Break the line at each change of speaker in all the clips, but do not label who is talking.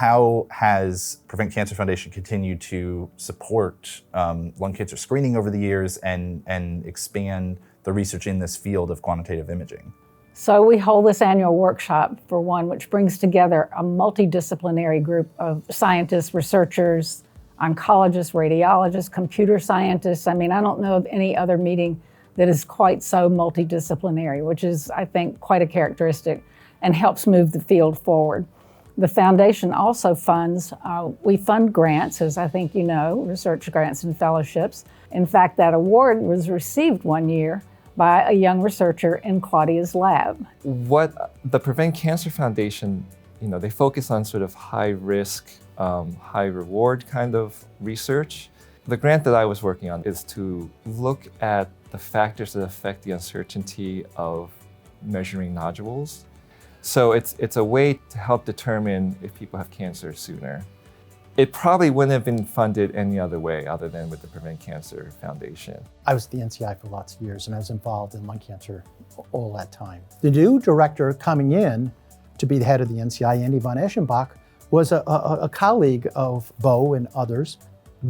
How has Prevent Cancer Foundation continued to support lung cancer screening over the years and expand the research in this field of quantitative imaging?
So we hold this annual workshop, for one, which brings together a multidisciplinary group of scientists, researchers, oncologists, radiologists, computer scientists. I mean, I don't know of any other meeting that is quite so multidisciplinary, which is, I think, quite a characteristic and helps move the field forward. The foundation also funds, we fund grants, as I think you know, research grants and fellowships. In fact, that award was received one year by a young researcher in Claudia's lab.
What the Prevent Cancer Foundation, they focus on sort of high risk, high reward kind of research. The grant that I was working on is to look at the factors that affect the uncertainty of measuring nodules. So it's a way to help determine if people have cancer sooner. It probably wouldn't have been funded any other way other than with the Prevent Cancer Foundation.
I was at the NCI for lots of years, and I was involved in lung cancer all that time. The new director coming in to be the head of the NCI, Andy von Eschenbach, was a colleague of Bo and others.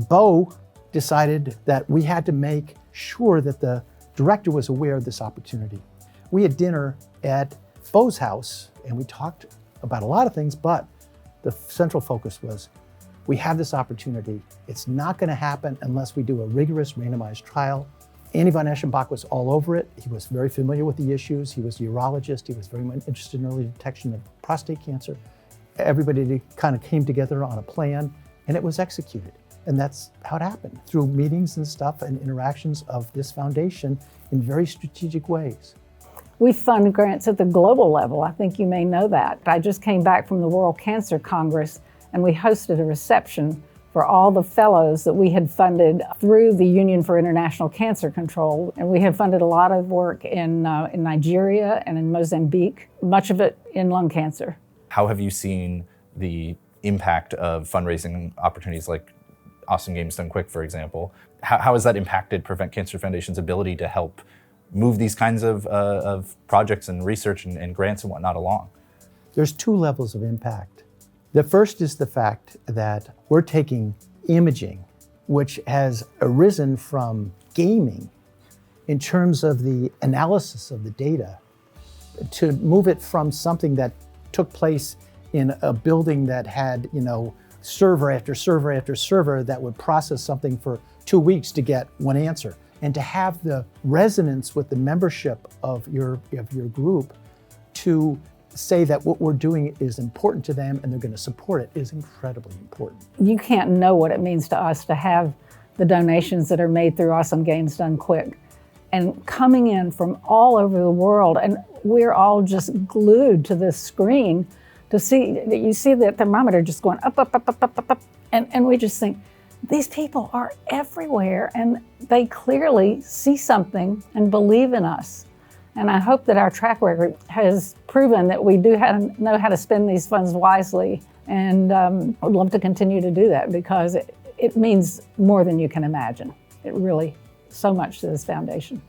Bo decided that we had to make sure that the director was aware of this opportunity. We had dinner at Bo's house, and we talked about a lot of things, but the central focus was, we have this opportunity. It's not going to happen unless we do a rigorous randomized trial. Andy von Eschenbach was all over it. He was very familiar with the issues. He was a urologist. He was very much interested in early detection of prostate cancer. Everybody kind of came together on a plan, and it was executed. And that's how it happened, through meetings and stuff and interactions of this foundation in very strategic ways.
We fund grants at the global level. I think you may know that. I just came back from the World Cancer Congress, and we hosted a reception for all the fellows that we had funded through the Union for International Cancer Control. And we had funded a lot of work in Nigeria and in Mozambique, much of it in lung cancer.
How have you seen the impact of fundraising opportunities like Awesome Games Done Quick, for example? How has that impacted Prevent Cancer Foundation's ability to help move these kinds of projects and research and grants and whatnot along?
There's two levels of impact. The first is the fact that we're taking imaging, which has arisen from gaming in terms of the analysis of the data, to move it from something that took place in a building that had, server after server after server that would process something for 2 weeks to get one answer. And to have the resonance with the membership of your group to say that what we're doing is important to them and they're going to support it is incredibly important.
You can't know what it means to us to have the donations that are made through Awesome Games Done Quick and coming in from all over the world, and we're all just glued to this screen to see that. You see the thermometer just going up, up, up, up, up, up, up, and we just think, these people are everywhere and they clearly see something and believe in us. And I hope that our track record has proven that we do know how to spend these funds wisely. And I'd love to continue to do that because it means more than you can imagine. It really, so much to this foundation.